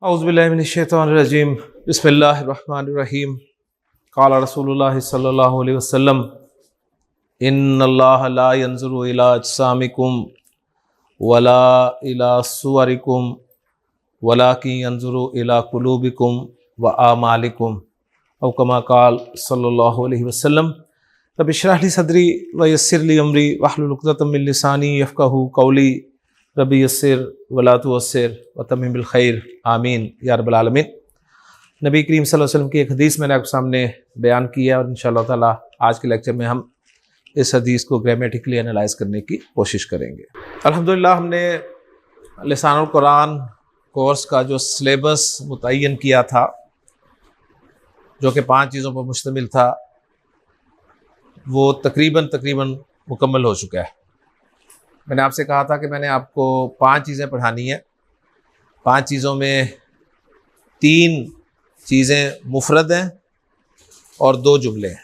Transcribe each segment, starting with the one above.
औज़ुबिल्लाहि मिनश्शैतानिर्रजीम बिस्मिल्लाहिर्रहमानिर्रहीम क़ाला रसूलुल्लाहि सल्लल्लाहु अलैहि वसल्लम इन्नल्लाहा ला यंज़ुरु इला अजसामिकुम वला इला सुवरिकुम वलाकिन यंज़ुरु इला कुलूबिकुम व आमालिकुम औ कमा क़ाल सल्लल्लाहु अलैहि वसल्लम रब्बि इश्रह ली सदरी व यस्सिर ली अमरी वहलुल उक़दतम मिन लिसानी यफ़क़हू क़ौली रब्बी यस्सिर वला तुअस्सिर व तम्मिम बिल खैर आमीन या रब्बल आलमीन। नबी करीम सल्लल्लाहु अलैहि वसल्लम की एक हदीस मैंने आपके सामने बयान की है और इंशाअल्लाह ताला आज के लेक्चर में हम इस हदीस को ग्रामेटिकली एनालाइज करने की कोशिश करेंगे। अल्हम्दुलिल्लाह हमने लिसानुल कुरान कोर्स का जो सिलेबस मुतय्यन किया था, जो कि 5 चीज़ों पर मुश्तमिल था, वो तकरीबन मुकम्मल हो चुका है। मैंने आपसे कहा था कि मैंने आपको 5 चीज़ें पढ़ानी हैं। 5 चीज़ों में 3 चीज़ें मुफरद हैं और 2 जुमले हैं।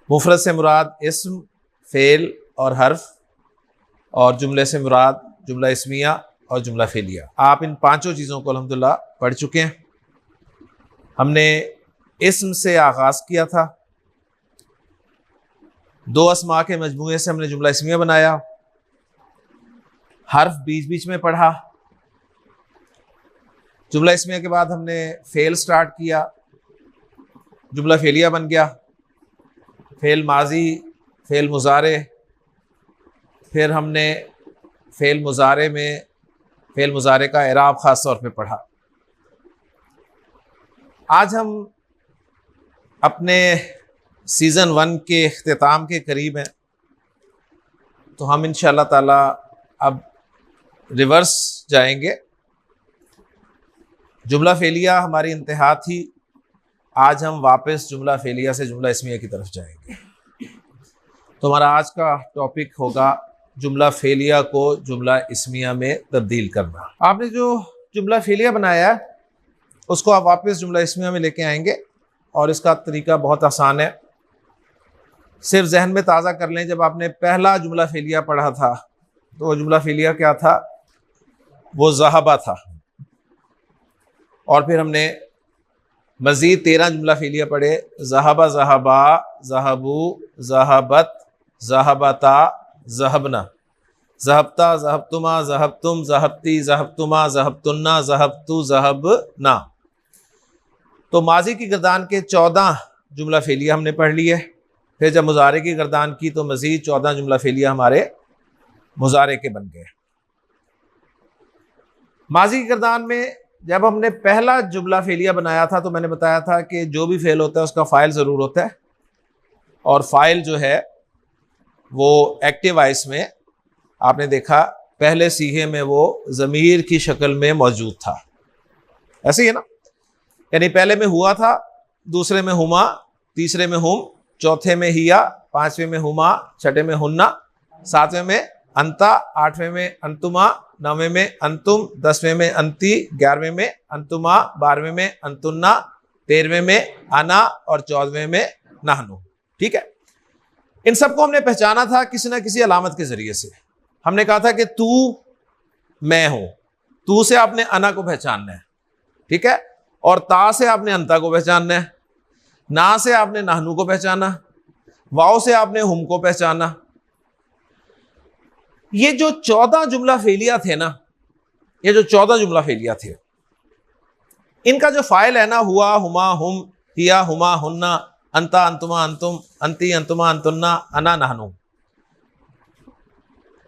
मुफरद से मुराद इस्म, फ़ेल और हर्फ, और जुमले से मुराद जुमला इस्मिया और जुमला फ़ेलिया। आप इन 5 चीज़ों को अल्हम्दुलिल्लाह पढ़ चुके हैं। हमने इस्म से आगाज़ किया था, 2 अस्मा के मजमूए से हमने जुमला इस्मिया बनाया। हर्फ बीच बीच में पढ़ा। जुमला इस्मिया के बाद हमने फ़ेल स्टार्ट किया, जुमला फ़ेलिया बन गया। फ़ेल माजी, फ़ेल मुज़ारे, फिर हमने फ़ेल मुज़ारे का इराब ख़ास तौर पे पढ़ा। आज हम अपने सीज़न 1 के इख्तिताम के करीब हैं, तो हम इंशाअल्लाह ताला अब रिवर्स जाएंगे। जुमला फ़ेलिया हमारी इंतहा थी, आज हम वापस जुमला फ़ेलिया से जुमला इस्मिया की तरफ जाएंगे। तो हमारा आज का टॉपिक होगा जुमला फ़ेलिया को जुमला इस्मिया में तब्दील करना। आपने जो जुमला फ़ेलिया बनाया है उसको आप वापस जुमला इस्मिया में लेके आएंगे और इसका तरीका बहुत आसान है। सिर्फ जहन में ताज़ा कर लें, जब आपने पहला जुमला फ़ेलिया पढ़ा था तो वो जुमला फ़ेलिया क्या था? वो ज़हाबा था। और फिर हमने मज़ीद 13 जुमला फ़ेलिया पढ़े। ज़हाबा, ज़हाबा, ज़हाबू, ज़हाबत, ज़हाबता, ज़हबना, ज़हबता, ज़हबतुमा, ज़हबतुम, ज़हबती, ज़हबतुमा, ज़हबतुन्ना, ज़हबतु, ज़हबना। तो माजी की गर्दान के 14 जुमला फ़ेलिया हमने पढ़ लिए। फिर जब मुज़ारे की गर्दान की तो मज़ीद 14 जुमला फ़ेलिया हमारे मुज़ारे के बन गए। माजी की गर्दान में जब हमने पहला जुमला फ़ेलिया बनाया था तो मैंने बताया था कि जो भी फ़ेल होता है उसका फ़ाइल ज़रूर होता है, और फ़ाइल जो है वो एक्टिव वॉइस में आपने देखा पहले सीगे में वो ज़मीर की शक्ल में मौजूद था। ऐसे ही है ना, यानी पहले में हुआ था, दूसरे में हुमा, तीसरे में हुम, चौथे में हिया, 5वें में हुमा, छठे में हुन्ना, 7वें में अंता, 8वें में अंतुमा, 9वें में अंतुम, 10वें में अंती, 11वें में अंतुमा, 12वें में अंतुन्ना, 13वें में अना और 14वें में नहनु। ठीक है, इन सबको हमने पहचाना था किसी ना किसी अलामत के जरिए से। हमने कहा था कि तू मैं हूं, तू से आपने अना को पहचानना है, ठीक है, और ता से आपने अंता को पहचानना है, ना से आपने नहनु को पहचाना, वाओ से आपने हुम को पहचाना। ये जो 14 जुमला फ़ेलिया थे ना, ये जो 14 जुमला फ़ेलिया थे, इनका जो फ़ाइल है ना, हुआ, हुमा, हुम, हिया, हुमा, हुन्ना, अंता, अंतुमा, अंतुम, अंती, अंतुमा, अंतुन्ना, अना, नहनु,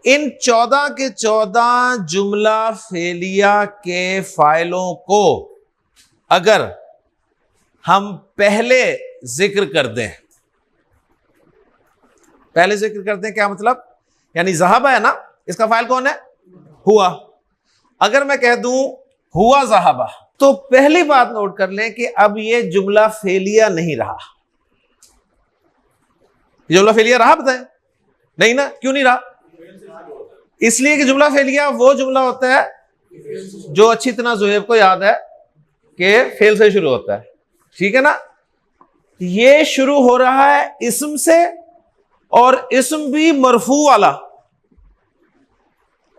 इन 14 के 14 जुमला फ़ेलिया के फ़ाइलों को अगर हम पहले जिक्र कर दें, पहले जिक्र कर दें क्या मतलब? यानी ज़हाबा है ना, इसका फाइल कौन है? हुआ। अगर मैं कह दूं हुआ ज़हाबा, तो पहली बात नोट कर लें कि अब ये जुमला फ़ेलिया नहीं रहा। जुमला फ़ेलिया रहा? बताएं। नहीं ना, क्यों नहीं रहा? इसलिए कि जुमला फ़ेलिया वो जुमला होता है जो अच्छी तरह ज़ुहैब को याद है कि फेल से शुरू होता है। ठीक है ना, ये शुरू हो रहा है इस्म से, और इस्म भी मरफू वाला।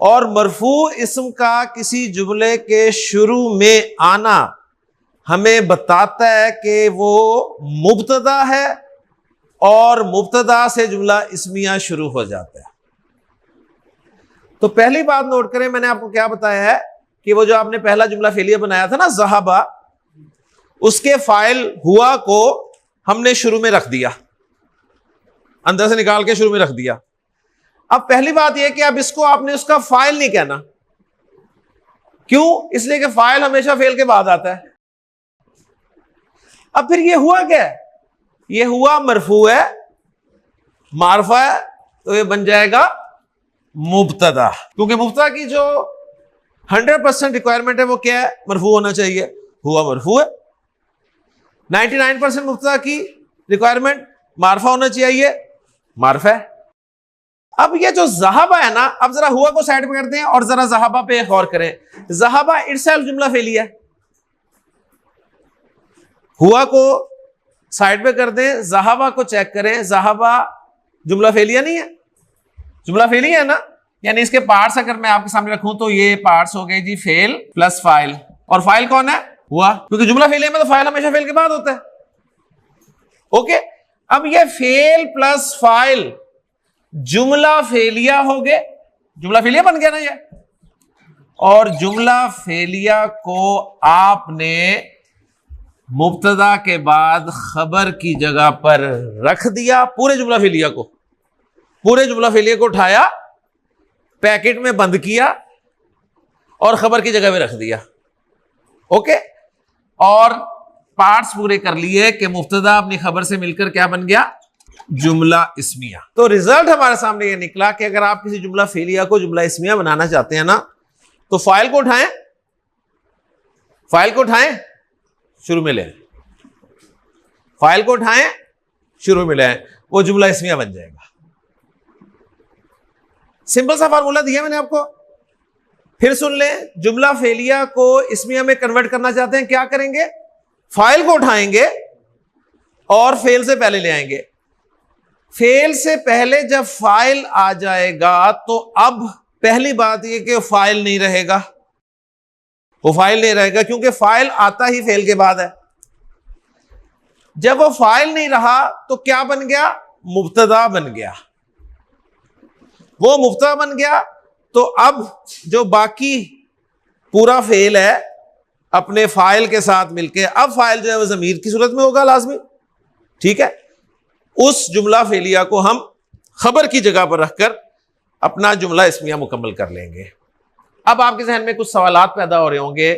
और मरफू इस्म का किसी जुमले के शुरू में आना हमें बताता है कि वो मुब्तदा है और मुब्तदा से जुमला इस्मिया शुरू हो जाता है। तो पहली बात नोट करें, मैंने आपको क्या बताया है कि वो जो आपने पहला जुमला फेलिया बनाया था ना ज़हाबा, उसके फाइल हुआ को हमने शुरू में रख दिया, अंदर से निकाल के शुरू में रख दिया। अब पहली बात यह कि अब इसको आपने उसका फाइल नहीं कहना। क्यों? इसलिए कि फाइल हमेशा फेल के बाद आता है। अब फिर ये हुआ क्या है? ये हुआ मरफू है, मारफा है, तो ये बन जाएगा मुब्तदा, क्योंकि मुब्तदा की जो 100% रिक्वायरमेंट है वो क्या है? मरफू होना चाहिए। हुआ मरफू है। 99% मुब्तदा की रिक्वायरमेंट मारफा होना चाहिए, मारफा है। अब ये जो ज़हाबा है ना, अब जरा हुआ को साइड पे करते हैं और जरा ज़हाबा पे गौर करें। ज़हाबा इटसेल्फ जुमला फेलिया है। हुआ को साइड पे कर दें, ज़हाबा को चेक करें, ज़हाबा जुमला फेलिया नहीं है? जुमला फेलिया है ना। यानी इसके पार्ट्स अगर मैं आपके सामने रखूं तो ये पार्ट्स हो गए जी फेल प्लस फाइल, और फाइल कौन है? हुआ, क्योंकि जुमला फेलिया में तो फाइल हमेशा फेल के बाद होता है। ओके, अब ये फेल प्लस फाइल जुमला फेलिया हो गए, जुमला फेलिया बन गया ना ये। और जुमला फेलिया को आपने मुब्तदा के बाद खबर की जगह पर रख दिया। पूरे जुमला फेलिया को, पूरे जुमला फेलिया को उठाया, पैकेट में बंद किया और खबर की जगह पे रख दिया। ओके, और पार्ट्स पूरे कर लिए कि मुब्तदा अपनी खबर से मिलकर क्या बन गया? जुमला इस्मिया। तो रिजल्ट हमारे सामने ये निकला कि अगर आप किसी जुमला फेलिया को जुमला इस्मिया बनाना चाहते हैं ना, तो फाइल को उठाएं, फाइल को उठाएं, शुरू में लें, फाइल को उठाएं, शुरू में लें, वो जुमला इस्मिया बन जाएगा। सिंपल सा फार्मूला दिया मैंने आपको, फिर सुन लें। जुमला फेलिया को इस्मिया में कन्वर्ट करना चाहते हैं, क्या करेंगे? फाइल को उठाएंगे और फेल से पहले ले आएंगे। फेल से पहले जब फाइल आ जाएगा तो अब पहली बात यह कि फाइल नहीं रहेगा, वो फाइल नहीं रहेगा, क्योंकि फाइल आता ही फेल के बाद है। जब वो फाइल नहीं रहा तो क्या बन गया? मुब्तदा बन गया। वो मुब्तदा बन गया तो अब जो बाकी पूरा फेल है अपने फाइल के साथ मिलके, अब फाइल जो है वो ज़मीर की सूरत में होगा लाजमी। ठीक है, उस जुमला फेलिया को हम खबर की जगह पर रखकर अपना जुमला इस्मिया मुकम्मल कर लेंगे। अब आपके जहन में कुछ सवालात पैदा हो रहे होंगे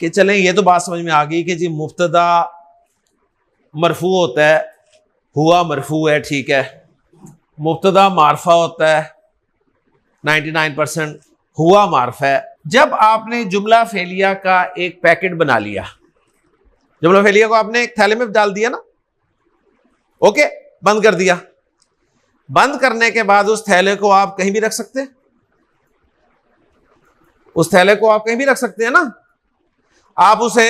कि चलें, ये तो बात समझ में आ गई कि जी मुब्तदा मरफू होता है, हुआ मरफू है, ठीक है। मुब्तदा मारफा होता है 99%, हुआ मारफा है। जब आपने जुमला फेलिया का एक पैकेट बना लिया, जुमला फेलिया को आपने एक थैले में डाल दिया ना, ओके, बंद कर दिया। बंद करने के बाद उस थैले को आप कहीं भी रख सकते हैं, उस थैले को आप कहीं भी रख सकते हैं ना। आप उसे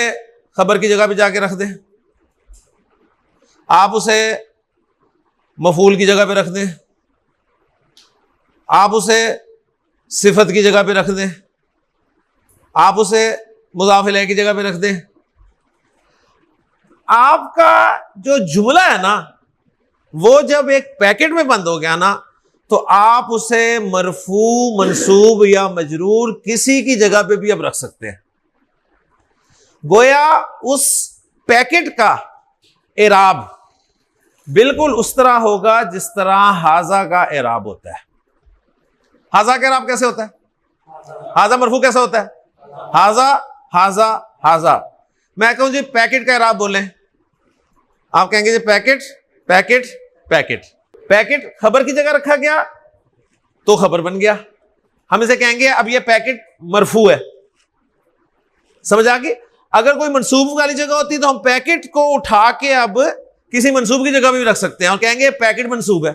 खबर की जगह पे जाके रख दें, आप उसे मफूल की जगह पे रख दें, आप उसे सिफत की जगह पे रख दें, आप उसे मुज़ाफ़ इलैह की जगह पे रख दें। आपका जो जुमला है ना, वो जब एक पैकेट में बंद हो गया ना, तो आप उसे मरफू, मंसूब या मजरूर किसी की जगह पे भी अब रख सकते हैं। गोया उस पैकेट का एराब बिल्कुल उस तरह होगा जिस तरह हाजा का एराब होता है। हाजा का एराब कैसे होता है? हाजा मरफू कैसा होता है? हाजा हाजा हाजा। मैं कहूं जी पैकेट का एराब बोलें, आप कहेंगे जी पैकेट पैकेट पैकेट। पैकेट खबर की जगह रखा गया तो खबर बन गया। हम इसे कहेंगे अब ये पैकेट मरफू है। समझ आ गई? अगर कोई मंसूब वाली जगह होती तो हम पैकेट को उठा के अब किसी मंसूब की जगह भी रख सकते हैं और कहेंगे पैकेट मंसूब है।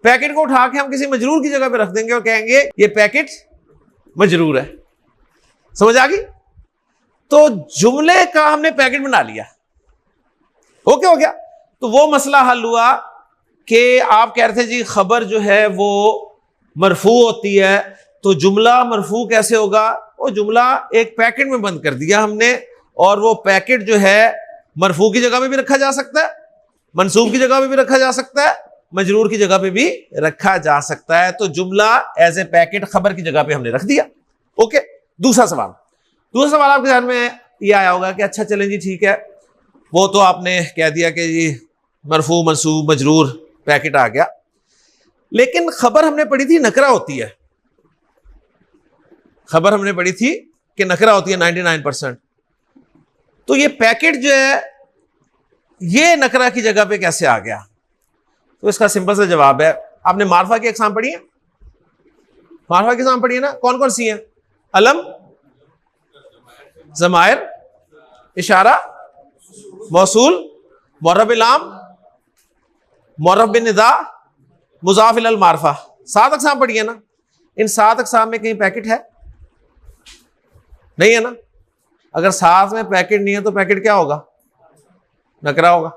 पैकेट को उठा के हम किसी मजरूर की जगह पे रख देंगे और कहेंगे ये पैकेट मजरूर है। समझ आ गई? तो जुमले का हमने पैकेट बना लिया। ओके हो गया। तो वो मसला हल हुआ कि आप कह रहे थे जी खबर जो है वो मरफू होती है, तो जुमला मरफू कैसे होगा? वो जुमला एक पैकेट में बंद कर दिया हमने, और वो पैकेट जो है मरफू की जगह पे भी रखा जा सकता है, मंसूब की जगह पे भी रखा जा सकता है, मजरूर की जगह पे भी रखा जा सकता है। तो जुमला एज ए पैकेट खबर की जगह पे हमने रख दिया। ओके, दूसरा सवाल आपके ध्यान में ये आया होगा कि अच्छा चलें जी ठीक है, वो तो आपने कह दिया कि जी मरफू मंसूब मजरूर पैकेट आ गया, लेकिन खबर हमने पढ़ी थी नकरा होती है। खबर हमने पढ़ी थी कि नकरा होती है 99%। तो ये पैकेट जो है ये नकरा की जगह पे कैसे आ गया? तो इसका सिंपल सा जवाब है, आपने मारफा की एग्जाम पढ़ी है? मारफा की एग्जाम पढ़ी है ना? कौन कौन सी है? अलम, जमायर, इशारा, मौसूल, मुअर्रब लाम, मुअर्रब बिन निदा, मुज़ाफ इलल मारफा। 7 अक़साम पढ़ी है ना? इन 7 अक़साम में कहीं पैकेट है? नहीं है ना? अगर 7 में पैकेट नहीं है तो पैकेट क्या होगा? नकरा होगा।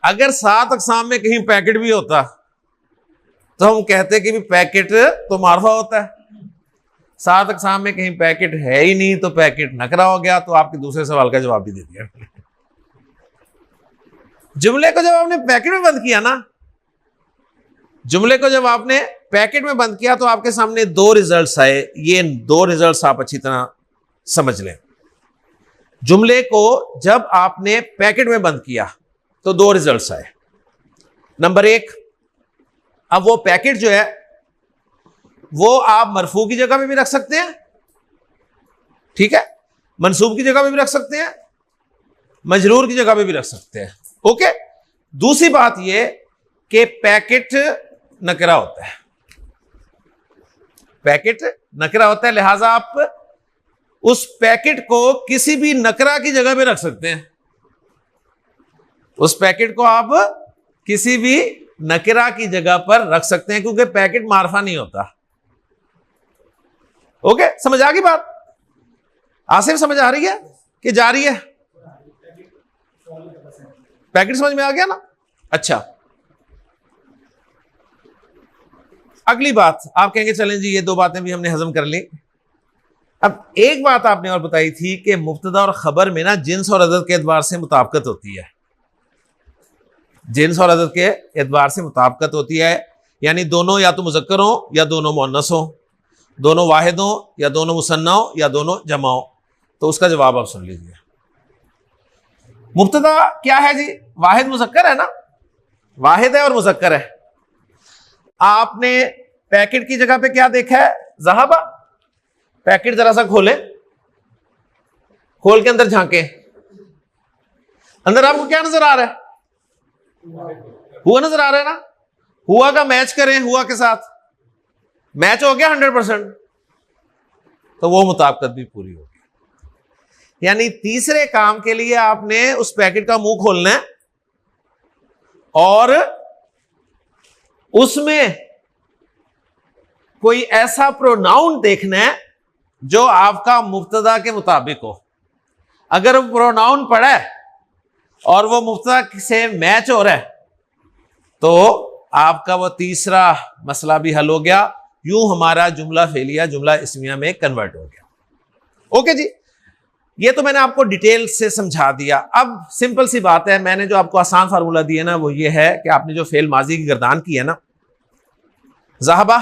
अगर 7 अक़साम में कहीं पैकेट भी होता तो हम कहते कि भी पैकेट तो मारफा होता है। 7 अक़साम में कहीं पैकेट है ही नहीं तो पैकेट नकरा हो गया। तो आपके दूसरे सवाल का जवाब भी दे दिया। जुमले को जब आपने पैकेट में बंद किया ना, जुमले को जब आपने पैकेट में बंद किया तो आपके सामने 2 रिजल्ट्स आए। ये 2 रिजल्ट्स आप अच्छी तरह समझ लें। जुमले को जब आपने पैकेट में बंद किया तो 2 रिजल्ट्स आए। नंबर 1, अब वो पैकेट जो है वो आप मरफू की जगह पे भी रख सकते हैं, ठीक है, मंसूब की जगह पे भी रख सकते हैं, मजरूर की जगह पे भी रख सकते हैं। ओके, दूसरी बात ये कि पैकेट नकरा होता है। पैकेट नकरा होता है, लिहाजा आप उस पैकेट को किसी भी नकरा की जगह पे रख सकते हैं। उस पैकेट को आप किसी भी नकरा की जगह पर रख सकते हैं, क्योंकि पैकेट मारफा नहीं होता। ओके, समझ आ गई बात? आसिफ समझ आ रही है कि जा रही है? पैकेट समझ में आ गया ना? अच्छा, अगली बात आप कहेंगे चलें जी ये 2 बातें भी हमने हजम कर ली। अब एक बात आपने और बताई थी कि मुब्तदा और खबर में ना जिन्स और अदद के एतबार से मुताबिकत होती है। जिन्स और अदद के एतबार से मुताबिकत होती है, यानी दोनों या तो मुज़क्कर हो या दोनों मुअन्नस हो, दोनों वाहिद हो या दोनों मुसन्ना हो या दोनों जमा हो। तो उसका जवाब आप सुन लीजिए। मुब्तदा क्या है जी? वाहिद मुज़क्कर है ना, वाहिद है और मुज़क्कर है। आपने पैकेट की जगह पे क्या देखा है? ज़हाबा। पैकेट जरा सा खोलें, खोल के अंदर झांके, अंदर आपको क्या नजर आ रहा है? हुआ नजर आ रहा है ना? हुआ का मैच करें हुआ के साथ, मैच हो गया 100%, तो वो मुताबिकत भी पूरी होगी। यानी तीसरे काम के लिए आपने उस पैकेट का मुंह खोलना है और उसमें कोई ऐसा प्रोनाउन देखना है जो आपका मुब्तदा के मुताबिक हो। अगर वो प्रोनाउन पड़ा है और वो मुब्तदा से मैच हो रहा है तो आपका वो तीसरा मसला भी हल हो गया। यूं हमारा जुमला फेलिया जुमला इस्मिया में कन्वर्ट हो गया। ओके जी, ये तो मैंने आपको डिटेल से समझा दिया। अब सिंपल सी बात है, मैंने जो आपको आसान फार्मूला दिया ना वो ये है कि आपने जो फेल माजी की गर्दान की है ना, ज़हाबा,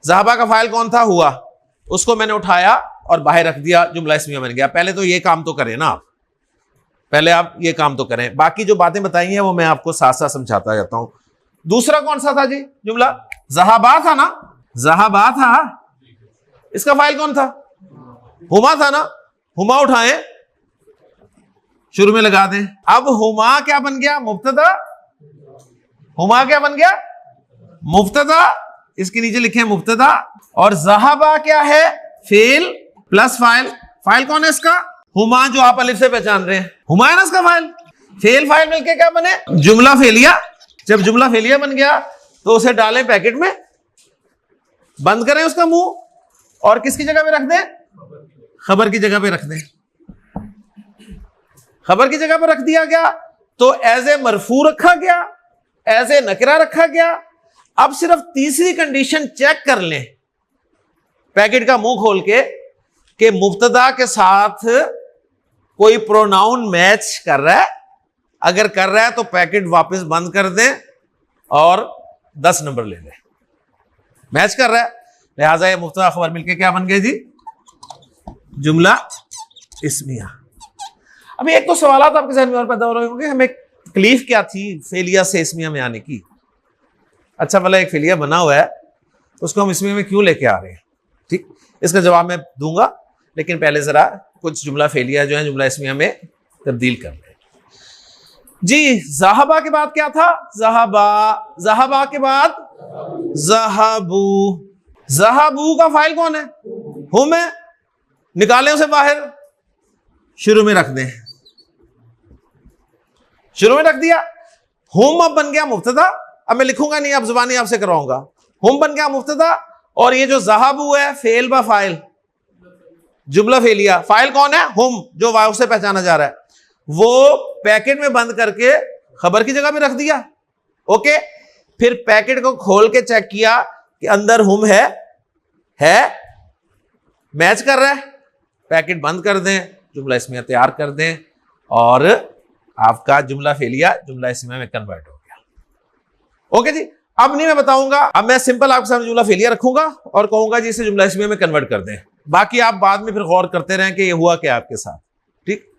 ज़हाबा का फाइल कौन था? हुआ। उसको मैंने उठाया और बाहर रख दिया, जुमला इस्मिया बन गया। पहले तो ये काम तो करें ना आप, पहले आप ये काम तो करें। बाकी जो बातें बताई हैं वो मैं आपको साथ साथ समझाता जाता हूं। दूसरा कौन सा था जी जुमला? ज़हाबा था ना, ज़हाबा था। इसका फाइल कौन था? हुमा था ना। हुमा उठाएं, शुरू में लगा दें। अब हुमा क्या बन गया? मुब्तदा। हुमा क्या बन गया? मुब्तदा। इसके नीचे लिखे मुब्तदा। और ज़हाबा क्या है? Fail plus file. फाइल कौन है इसका? हुमा, जो आप अलिफ से पहचान रहे हैं, हुमा है ना इसका फाइल। फेल फाइल मिलके क्या बने? जुमला फेलिया। जब जुमला फेलिया बन गया तो उसे डालें पैकेट में, बंद करें उसका मुंह और किसकी जगह पे रख दें? खबर की जगह पे रख दें। खबर की जगह पर रख दिया गया तो एज ए मरफू रखा गया, एज ए नकरा रखा गया। अब सिर्फ तीसरी कंडीशन चेक कर लें पैकेट का मुंह खोल के कि मुब्तदा के साथ कोई प्रोनाउन मैच कर रहा है। अगर कर रहा है तो पैकेट वापस बंद कर दें और 10 नंबर ले लें। मैच कर रहा है, लिहाजा ये मुब्तदा खबर मिलके क्या बन गए जी? जुमला इस्मिया। अभी एक तो सवालात आपके ज़हन में और पैदा हो रहे होंगे, हमें तकलीफ क्या थी फेलिया से इस्मिया में आने की? अच्छा भला एक फेलिया बना हुआ है, उसको हम इस्मिया में क्यों लेके आ रहे हैं? ठीक, इसका जवाब मैं दूंगा, लेकिन पहले जरा कुछ जुमला फेलिया जो है जुमला इस्मिया में तब्दील कर लें जी। ज़हाबा के बाद क्या था? ज़हाबा। ज़हाबा के बाद ज़हाबू। ज़हाबू का फाइल कौन है? हुम है। निकालें उसे बाहर, शुरू में रख दें। शुरू में रख दिया। हुम अब बन गया मुब्तदा। अब मैं लिखूंगा नहीं, अब जुबानी आपसे करवाऊंगा। हुम बन गया मुब्तदा और ये जो ज़हाबू है फेल बा फाइल, जुमला फेलिया। फाइल कौन है? हुम, जो वाव से पहचाना जा रहा है। वो पैकेट में बंद करके खबर की जगह पे रख दिया। ओके, फिर पैकेट को खोल के चेक किया कि अंदर हुम है मैच कर रहा है। पैकेट बंद कर दें, जुमला इस्मिया तैयार कर दें और आपका जुमला फेलिया जुमला इस्मिया में कन्वर्ट हो गया। ओके जी, अब नहीं मैं बताऊंगा, अब मैं सिंपल आपके सामने जुमला फेलिया रखूंगा और कहूंगा जी इसे जुमला इस्मिया में कन्वर्ट कर दें। बाकी आप बाद में फिर गौर करते रहें कि ये हुआ क्या आपके साथ। ठीक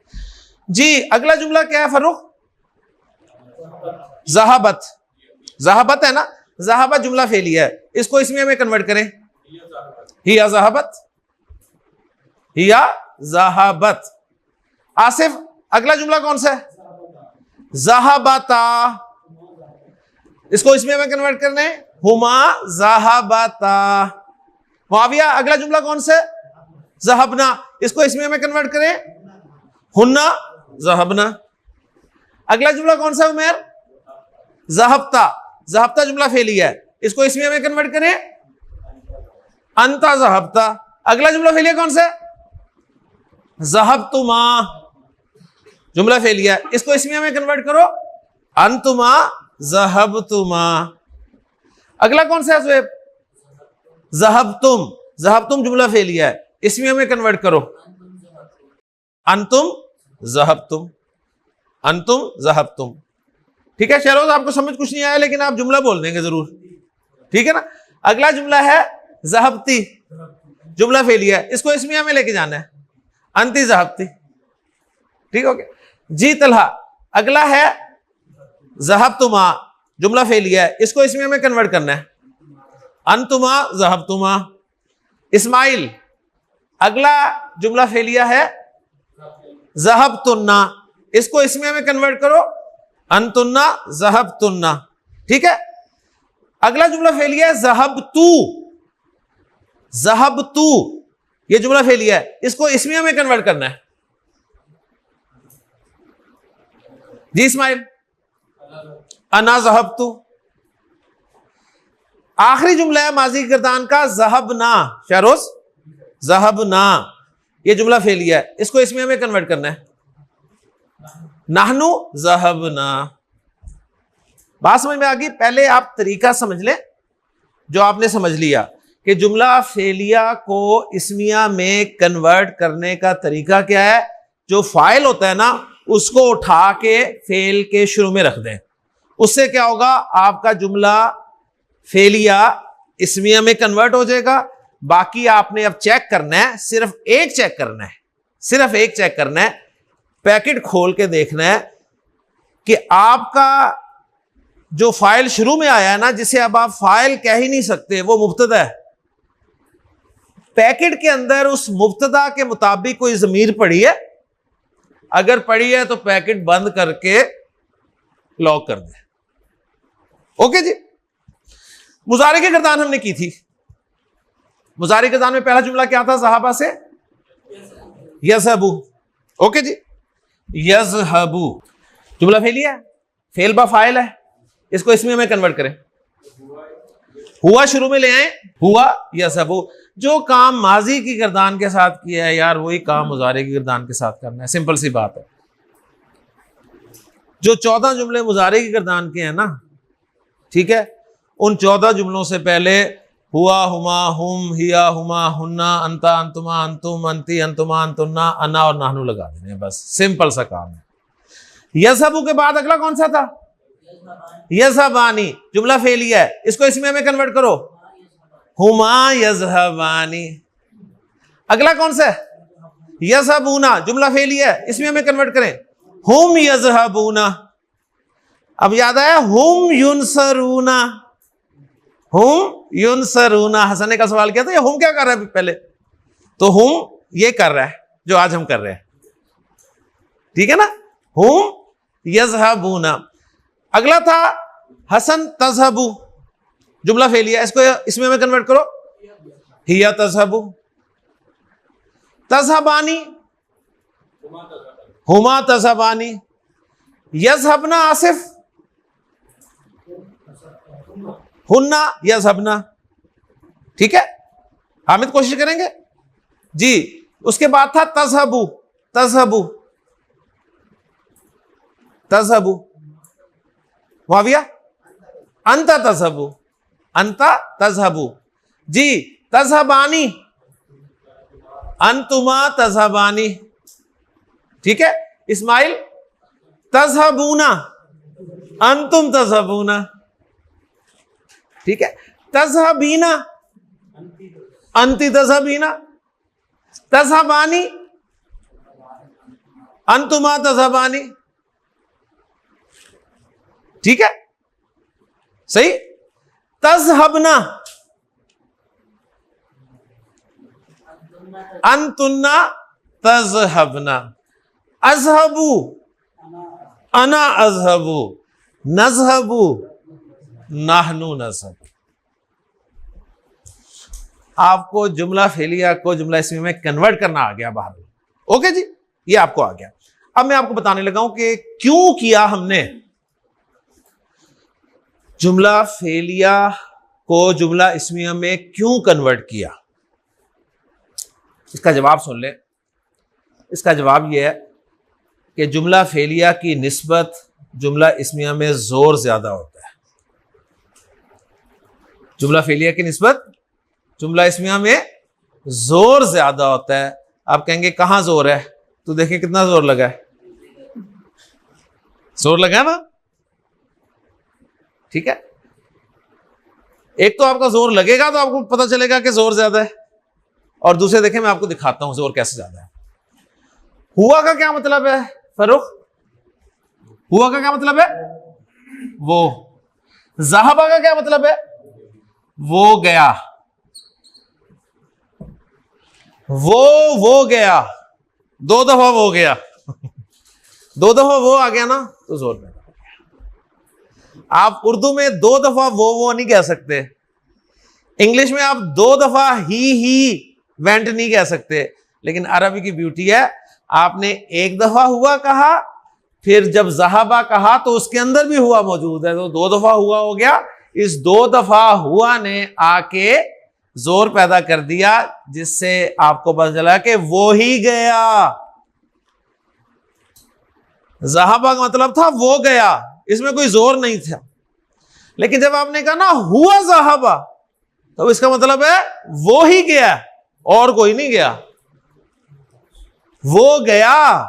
जी, अगला जुमला क्या है फर्रुख? ज़हाबत। ज़हाबत है ना, ज़हाबत जुमला फेलिया है, इसको इस्मिया में कन्वर्ट करें। हिया ज़हाबत, हिया ज़हाबत। आसिफ, अगला जुमला कौन सा है? ज़हाबता। इसको इस्मिया में कन्वर्ट करने, हुमा ज़हाबता। मुआविया, अगला जुमला कौन सा है? ज़हबना। इसको इस्मिया में कन्वर्ट करें, हुन्ना ज़हबना। अगला जुमला कौन सा है उमर? ज़हबता। ज़हबता जुमला फेलिया है, इसको इस्मिया में कन्वर्ट करें, अंता ज़हबता। अगला जुमला फेलिया कौन सा है? ज़हबतुमा जुमला फेलिया, इसको इस्मिया में कन्वर्ट करो, अंतुमा ज़हबतुमा। अगला कौन सा है ज़ुहैब? ज़हबतुम। ज़हबतुम जुमला फेलिया है, इस्मिया में कन्वर्ट करो, अंतुम ज़हबतुम, अंतुम ज़हबतुम। ठीक है शहरोज, आपको समझ कुछ नहीं आया लेकिन आप जुमला बोल देंगे जरूर, ठीक है ना। अगला जुमला है ज़हबती, जुमला फेलिया है, इसको इस्मिया में लेके जाना है, अंति ज़हबती। ठीक हो गया जी। तलहा, अगला है ज़हबतुमा, जुमला फेलिया है, इसको इस्मिया में कन्वर्ट करना है, अंतुमा ज़हबतुमा। इस्माइल, अगला जुमला फेलिया है ज़हबतुन्ना, इसको इस्मिया में कन्वर्ट करो, अंतुन्ना ज़हबतुन्ना। ठीक है। अगला जुमला फेलिया है ज़हबतू। ज़हबतू ये जुमला फेलिया है, इसको इस्मिया में कन्वर्ट करना है जी। इस्माइल, अना ज़हबतू। आखिरी जुमला है माजी गिरदान का ज़हबना। शहरोज, ज़हबना ये जुमला फेलिया है, इसको इस्मिया में कन्वर्ट करना है, नाहनु ज़हबना। बात समझ में आ गई? पहले आप तरीका समझ लें जो आपने समझ लिया कि जुमला फेलिया को इस्मिया में कन्वर्ट करने का तरीका क्या है। जो फाइल होता है ना उसको उठा के फेल के शुरू में रख दें, उससे क्या होगा, आपका जुमला फेलिया इस्मिया में कन्वर्ट हो जाएगा। बाकी आपने अब चेक करना है, सिर्फ एक चेक करना है, सिर्फ एक चेक करना है, पैकेट खोल के देखना है कि आपका जो फाइल शुरू में आया है ना, जिसे अब आप फाइल कह ही नहीं सकते, वो मुब्तदा है। पैकेट के अंदर उस मुब्तदा के मुताबिक कोई ज़मीर पड़ी है, अगर पड़ी है तो पैकेट बंद करके लॉक कर दे। ओके जी। मुजारे की गर्दान हमने की थी। मुजारे गर्दान में पहला जुमला क्या था? ज़हाबा से यज़हबू। ओके जी, यज़हबू जुमला फेलिया है, फेल बा फाइल है, इसको इसमें में कन्वर्ट करें, हुआ शुरू में ले आए, हुआ यज़हबू। जो काम माजी की गर्दान के साथ किया है यार, वही काम मुजारे की गर्दान के साथ करना है, सिंपल सी बात है। जो 14 जुमले मुजारे की गर्दान के हैं ना, ठीक है, उन 14 जुमलों से पहले हुआ, हुमा, हुम, हिया, हुमा, हुन्ना, अंता, अंतुमा, अंतुम, अंती, अंतुमा, अंतुन्ना, अना और नाहनु लगा देने हैं, बस सिंपल सा काम है। यज़हबु के बाद अगला कौन सा था? यज़हबानी, जुमला फेलिया है, इसको इसमें हमें कन्वर्ट करो, हुमा यज़हबानी। अगला कौन सा है? यज़हबूना, जुमला फेलिया है, इसमें हमें कन्वर्ट करें, हुम यज़हबूना। अब याद आया, हुम युनसरूना, हुम युनसरूना। हसन ने का सवाल किया था, ये हुम क्या कर रहा है पहले? तो हुम ये कर रहा है जो आज हम कर रहे हैं, ठीक है ना, हुम यज़हबूना। अगला था हसन तज़हबू, जुमला फेलिया, इसको इसमें हमें कन्वर्ट करो, हिया तज़हबू। तज़हबानी, हुमा तज़हबानी। यज़हबना आसिफ, हुन्ना यज़हबना, ठीक है। हामिद कोशिश करेंगे जी। उसके बाद था तज़हबू, तज़हबू, तज़हबू। मुआविया, अंता तज़हबू, अंता तज़हबू जी। तज़हबानी, अंतुमा तज़हबानी, ठीक है। इस्माइल, तज़हबूना, अंतुम तज़हबूना, ठीक है। तज़हबीना, अंती तज़हबीना। तज़हबानी, अंतुमा तज़हबानी, ठीक है, सही। तज़हबना, अंतुन्ना तज़हबना। अज़हबू, अना अज़हबू। नज़हबू, नाहनु नज़हब। आपको जुमला फेलिया को जुमला इसमी में कन्वर्ट करना आ गया बाहर। ओके जी, ये आपको आ गया। अब मैं आपको बताने लगा हूं कि क्यों किया हमने जुमला फेलिया को जुमला इस्मिया में, क्यों कन्वर्ट किया। इसका जवाब सुन ले। इसका जवाब यह है कि जुमला फेलिया की निस्बत जुमला इस्मिया में जोर ज्यादा होता है। जुमला फेलिया की निस्बत जुमला इस्मिया में जोर ज्यादा होता है। आप कहेंगे कहां जोर है? तो देखिए कितना जोर लगा है, जोर लगा ना, ठीक है। एक तो आपका जोर लगेगा तो आपको पता चलेगा कि जोर ज्यादा है, और दूसरे देखें मैं आपको दिखाता हूं जोर कैसे ज्यादा है। हुआ का क्या मतलब है फरूख? हुआ का क्या मतलब है? वो। ज़हाबा का क्या मतलब है? वो गया। वो गया, दो दफा वो गया दो दफा वो आ गया ना तो जोर पैदा हो गया। आप उर्दू में दो दफा वो नहीं कह सकते, इंग्लिश में आप दो दफा ही वेंट नहीं कह सकते, लेकिन अरबी की ब्यूटी है, आपने एक दफा हुआ कहा, फिर जब ज़हाबा कहा तो उसके अंदर भी हुआ मौजूद है, तो दो दफा हुआ हो गया। इस दो दफा हुआ ने आके जोर पैदा कर दिया, जिससे आपको पता चला कि वो ही गया। ज़हाबा का मतलब था वो गया, इसमें कोई जोर नहीं था। लेकिन जब आपने कहा ना हुआ ज़हाबा, तो इसका मतलब है वो ही गया और कोई नहीं गया, वो गया।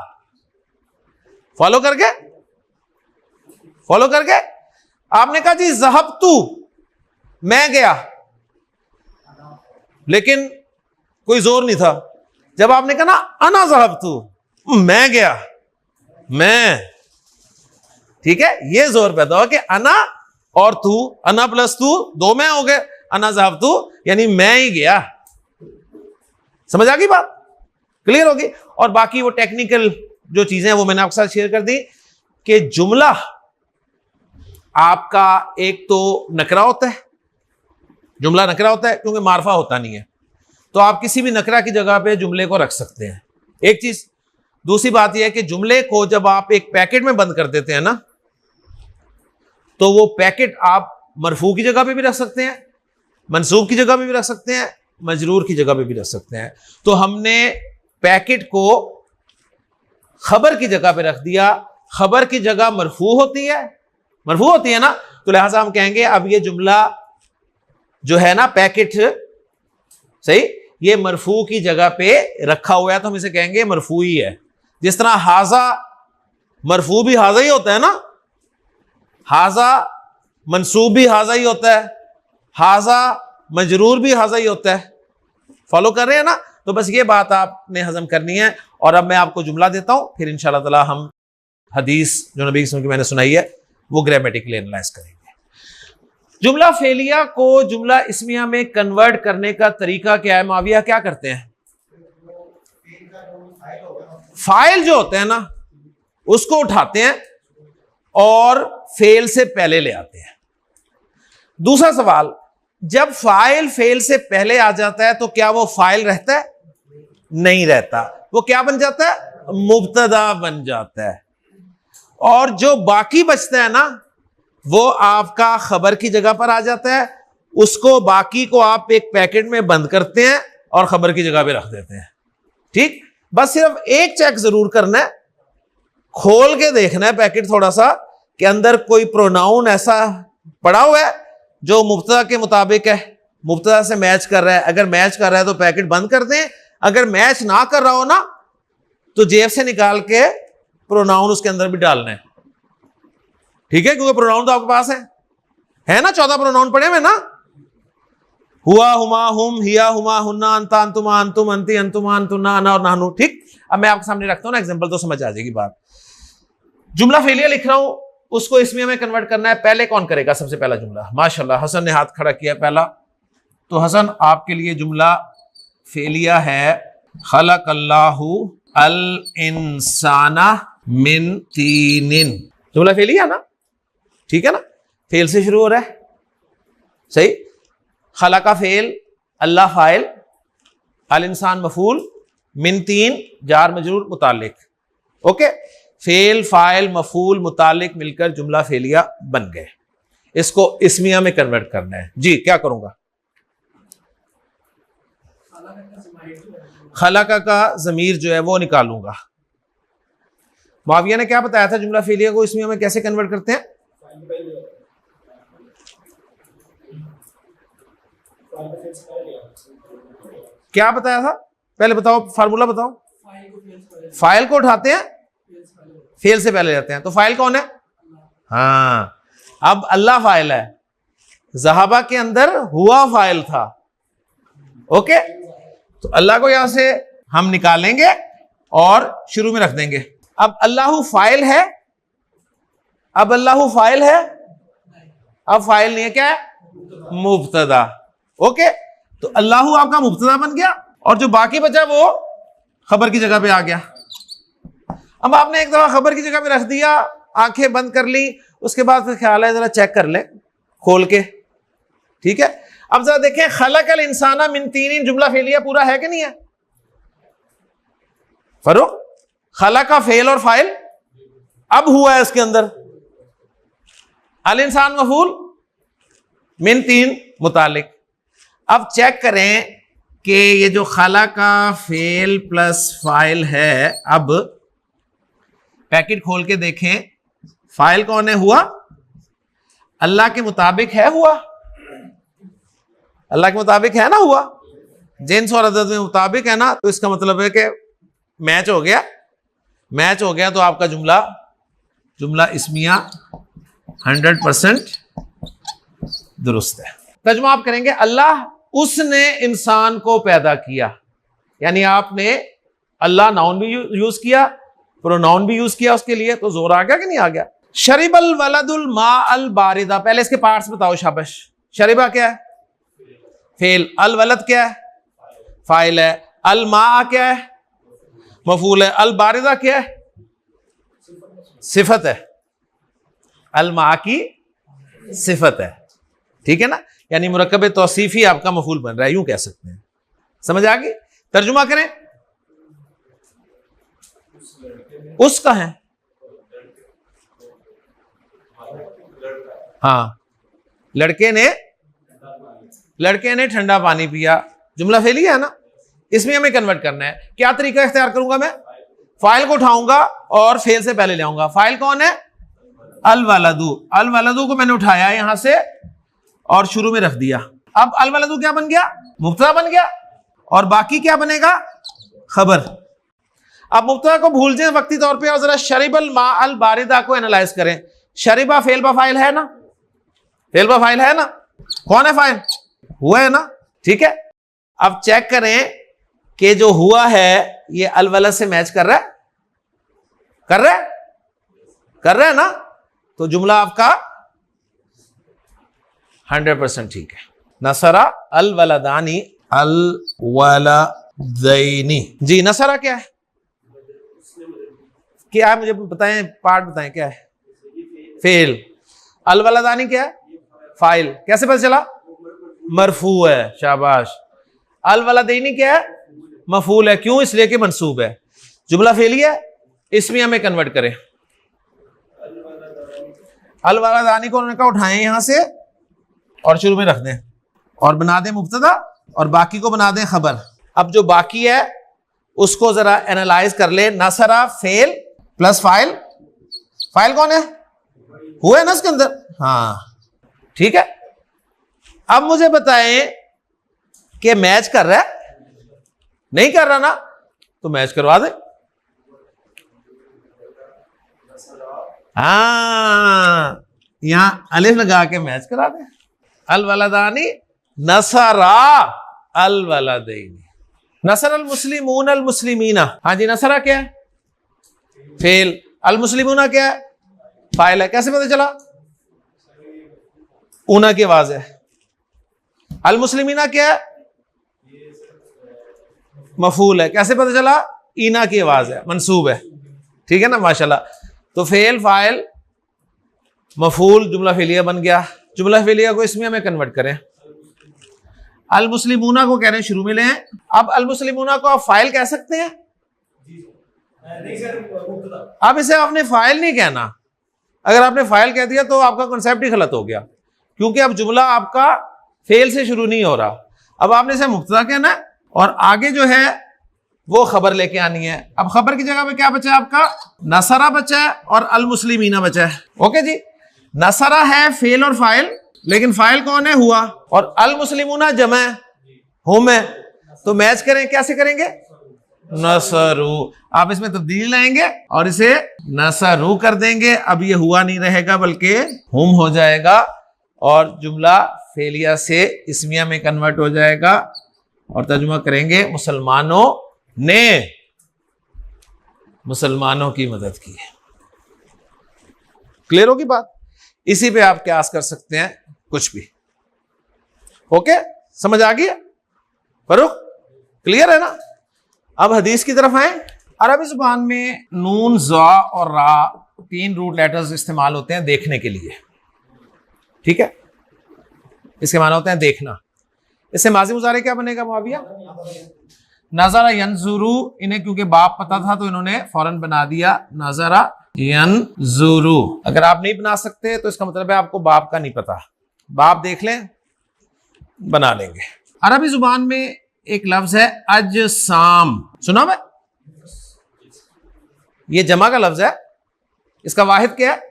फॉलो करके आपने कहा जी ज़हबतु, मैं गया, लेकिन कोई जोर नहीं था। जब आपने कहा ना अना ज़हबतु, मैं गया, मैं, ठीक है, ये जोर पैदा हुआ कि अना और तू, अना प्लस तू दो मैं हो गए, अना ज़हबतु यानी मैं ही गया। समझ आ गई बात? क्लियर होगी? और बाकी वो टेक्निकल जो चीजें हैं वो मैंने आपके साथ शेयर कर दी कि जुमला आपका एक तो नकरा होता है, जुमला नकरा होता है क्योंकि मारफा होता नहीं है, तो आप किसी भी नकरा की जगह पे जुमले को रख सकते हैं, एक चीज। दूसरी बात यह है कि जुमले को जब आप एक पैकेट में बंद कर देते हैं ना, तो वो पैकेट आप मरफू की जगह पे भी रख सकते हैं, मंसूब की जगह पे भी रख सकते हैं, मजरूर की जगह पे भी रख सकते हैं। तो हमने पैकेट को खबर की जगह पे रख दिया खबर की जगह मरफू होती है, मरफू होती है ना, तो लिहाजा हम कहेंगे अब ये जुमला जो है ना पैकेट, सही, ये मरफू की जगह पे रखा हुआ है तो हम इसे कहेंगे मरफू ही है। जिस तरह हाजा मरफू भी हाजा ही होता है ना, हाजा मंसूब भी हाजा ही होता है, हाजा मजरूर भी हाजा ही होता है। फॉलो कर रहे हैं ना? तो बस ये बात आपने हजम करनी है। और अब मैं आपको जुमला देता हूं, फिर इंशाअल्लाह ताला हम हदीस जो नबी की मैंने सुनाई है वो ग्रामेटिकली एनालाइज करेंगे। जुमला फेलिया को जुमला इस्मिया में कन्वर्ट करने का तरीका क्या है? माविया क्या करते हैं? फाइल जो होते हैं ना उसको उठाते हैं और फेल से पहले ले आते हैं। दूसरा सवाल, जब फाइल फेल से पहले आ जाता है तो क्या वो फाइल रहता है? नहीं रहता। वो क्या बन जाता है? मुब्तदा बन जाता है। और जो बाकी बचता है ना वो आपका खबर की जगह पर आ जाता है। उसको बाकी को आप एक पैकेट में बंद करते हैं और खबर की जगह पे रख देते हैं। ठीक, बस सिर्फ एक चेक जरूर करना है, खोल के देखना है पैकेट थोड़ा सा कि अंदर कोई प्रोनाउन ऐसा पड़ा हुआ है जो मुब्तदा के मुताबिक है, मुब्तदा से मैच कर रहा है। अगर मैच कर रहा है तो पैकेट बंद कर दें, अगर मैच ना कर रहा हो ना तो जेब से निकाल के प्रोनाउन उसके अंदर भी डालना है। ठीक है, क्योंकि प्रोनाउन तो आपके पास है ना, 14 प्रोनाउन पड़े हुए ना, हुआ, हुमा, हुम, हिया, हुमा, हुन्ना, अंता, अंतुमा, अंतुम, अंती, अंतुमा, अंतुन्ना, अना और नानू। ठीक, अब मैं आपके सामने रखता हूं ना एग्जांपल तो समझ आ जाएगी बात। जुमला फेलियर लिख रहा हूं, उसको इसमें में कन्वर्ट करना है। पहले कौन करेगा? सबसे पहला जुमला। माशाल्लाह हसन ने हाथ खड़ा किया पहला, तो हसन आपके लिए जुमला फेलिया है, खलकल्लाहु अल इंसाना मिन तीनिन। जुमला फेलिया ना, ठीक है ना, फेल से शुरू हो रहा है, सही। खला का फेल, अल्लाह फाइल, अल इंसान मफूल, मिन तीन जार मजरूर मुतालिक। ओके, फेल फाइल मफूल मुतालिक मिलकर जुमला फेलिया बन गए। इसको इस्मिया में कन्वर्ट करना है। जी, क्या करूंगा? खलाका का जमीर जो है वो निकालूंगा। माविया ने क्या बताया था जुमला फेलिया को इस्मिया में कैसे कन्वर्ट करते हैं? क्या बताया था? पहले बताओ, फार्मूला बताओ। फाइल को उठाते हैं, फेल से पहले जाते हैं। तो फाइल कौन है? हाँ, अब अल्लाह फाइल है, ज़हाबा के अंदर हुआ फाइल था। ओके, तो अल्लाह को यहां से हम निकालेंगे और शुरू में रख देंगे। अब अल्लाह फाइल है, अब अल्लाह फाइल है, अब फाइल नहीं है, क्या है? मुब्तदा। ओके, तो अल्लाह आपका मुब्तदा बन गया और जो बाकी बचा वो खबर की जगह पे आ गया। अब आपने एक दफा खबर की जगह पे रख दिया, आंखें बंद कर ली, उसके बाद फिर ख्याल है जरा चेक कर ले खोल के। ठीक है, अब जरा देखें, खलकल इंसाना मिन तीनिन जुमला फेलिया पूरा है कि नहीं है? फरूक, खला का फेल और फाइल अब हुआ है इसके अंदर, अल इंसान मफूल मिन तीन मुतालिक। अब चेक करें कि ये जो खला का फेल प्लस फाइल है, अब पैकेट खोल के देखें, फाइल कौन है? हुआ। अल्लाह के मुताबिक है हुआ, अल्लाह के मुताबिक है ना हुआ, जिन्स और अदद में मुताबिक है ना, तो इसका मतलब है कि मैच हो गया। मैच हो गया तो आपका जुमला इस्मिया 100% दुरुस्त है। तर्जुमा आप करेंगे, अल्लाह उसने इंसान को पैदा किया, यानी आपने अल्लाह नाउन भी यूज किया, प्रोनाउन भी यूज किया उसके लिए, तो जोर आ गया कि नहीं आ गया? शरीबल वलदुल मा अल बारिदा, पहले इसके पार्ट्स बताओ शाबाश। शरीबा क्या है? फेल। अल वलद क्या है? फाइल है। अल मा क्या है? मफूल है। अल बारिदा क्या है? सिफत है। अल मा की सिफत है, ठीक है ना, यानी मुरक्कब तौसीफी आपका मफूल बन रहा है, यूं कह सकते हैं। समझ आ गई? तर्जुमा करें, उसका है, हाँ, लड़के ने ठंडा पानी पिया, जुमला फेलिया है ना, इसमें हमें कन्वर्ट करना है। क्या तरीका इख्तियार करूंगा मैं? फाइल को उठाऊंगा और फेल से पहले ले आऊंगा। फाइल कौन है? अल वलदू। अल वलदू को मैंने उठाया यहां से और शुरू में रख दिया। अब अल वलदू क्या बन गया? मुब्तदा बन गया। और बाकी क्या बनेगा? खबर। अब मुब्तदा को भूल जाए वक्ती तौर पे और जरा शरीबल मा अल बारिदा को एनालाइज करें। शरीबा फेल बा फाइल है ना? फेल बा फाइल है ना? कौन है फाइल? हुआ है ना? ठीक है, अब चेक करें कि जो हुआ है ये अल वलद से मैच कर रहा है? कर रहा है? कर रहा है ना? तो जुमला आपका 100% ठीक है। नसरा अल वलदानी अल वलदैनी। जी, नसरा क्या है? क्या है मुझे बताएं, पार्ट बताएं क्या है? फेल। अल वलदानी क्या है? फाइल। कैसे पता चला? मरफू है, शाबाश। अल वलदैनी क्या है? मफूल है। क्यों? इसलिए कि मंसूब है। जुमला फेली है, इसमें हमें कन्वर्ट करें। अल वलदानी को उन्होंने कहा उठाएं यहां से और शुरू में रख दें और बना दें मुब्तदा और बाकी को बना दें खबर। अब जो बाकी है उसको जरा एनालाइज कर ले। नसरा फेल प्लस फाइल। फाइल कौन है? हुआ है ना इसके अंदर? हाँ, ठीक है। अब मुझे बताएं कि मैच कर रहा है? नहीं कर रहा ना? तो मैच करवा दे। हाँ, यहां अलिफ लगा के मैच करा दे। अल वलदानी नसरा अल वलदैनी। नसर अल मुस्लिमून अल मुस्लिमीना। हाँ जी, नसरा क्या है? फेल। अल मुस्लिमूना क्या है? फाइल है। कैसे पता चला? ऊना की आवाज है। अल मुस्लिमीना क्या है? मफूल है। कैसे पता चला? ईना की आवाज है, मंसूब है। ठीक है ना, माशाल्लाह। तो फेल, फाइल, मफूल, जुमला फेलिया बन गया। जुमला फेलिया को इसमें हमें कन्वर्ट करें। अल मुस्लिमूना को कह रहे हैं शुरू में ले। अब अल मुस्लिमूना को आप फाइल कह सकते हैं? अब इसे आपने फाइल नहीं कहना। अगर आपने फाइल कह दिया तो आपका कॉन्सेप्ट ही गलत हो गया, क्योंकि अब जुमला आपका फेल से शुरू नहीं हो रहा। अब आपने इसे मुब्तदा कहना है और आगे जो है वो खबर लेके आनी है। अब खबर की जगह पे क्या बचा है आपका? नसरा बचा है और अल मुस्लिमीना बचा है। ओके जी, नसरा है फेल और फाइल, लेकिन फाइल कौन है? हुआ। और अल मुस्लिमूना जमा है, हुम है। तो मैच करें, कैसे करेंगे? नसरू। आप इसमें तब्दीली लाएंगे और इसे नसरू कर देंगे। अब ये हुआ नहीं रहेगा बल्कि हुम हो जाएगा और जुमला फेलिया से इस्मिया में कन्वर्ट हो जाएगा। और तर्जुमा करेंगे, मुसलमानों ने मुसलमानों की मदद की है। क्लियर होगी बात? इसी पे आप क्यास कर सकते हैं कुछ भी। ओके, समझ आ गई? फरूक, क्लियर है ना? अब हदीस की तरफ आए। अरबी जुबान में नून, ज़ा और रा 3 रूट लेटर्स इस्तेमाल होते हैं देखने के लिए। ठीक है, इसके माना होते हैं देखना। इससे माजी मुजारे क्या बनेगा मुआविया? नज़रा यंजुरू। इन्हें क्योंकि बाप पता था तो इन्होंने फौरन बना दिया नज़रा यंजुरू। अगर आप नहीं बना सकते तो इसका मतलब है आपको बाप का नहीं पता। बाप देख लें, बना लेंगे। अरबी जुबान में एक लफ्ज है अजसाम। सुना मैं? ये जमा का लफ्ज है। इसका वाहिद क्या है?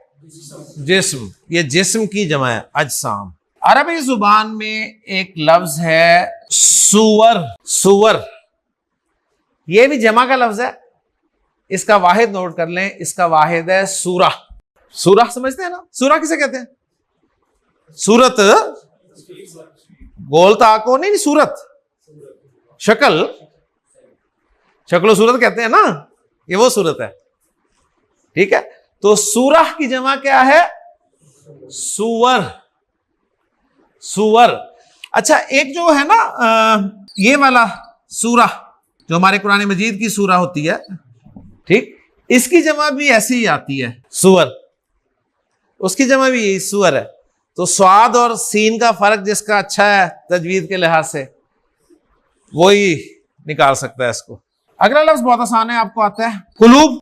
जिस्म। ये जिस्म की जमा है, अजसाम। अरबी जुबान में एक लफ्ज है सुवर। सुवर, ये भी जमा का लफ्ज है। इसका वाहिद नोट कर लें, इसका वाहिद है सूरा। सूरा समझते हैं ना? सूरा किसे कहते हैं? सूरत, गोल ताको नहीं, सूरत, शक्ल, शक्ल सूरत कहते हैं ना, ये वो सूरत है। ठीक है, तो सूरह की जमा क्या है? सुवर। सुवर। अच्छा, एक जो है ना ये वाला सूरा जो हमारे कुरान मजीद की सूरा होती है, ठीक, इसकी जमा भी ऐसी ही आती है, सुवर। उसकी जमा भी यही सुवर है। तो स्वाद और सीन का फर्क जिसका अच्छा है तजवीद के लिहाज से, वही निकाल सकता है इसको। अगला लफ्ज बहुत आसान है, आपको आता है। कुलूब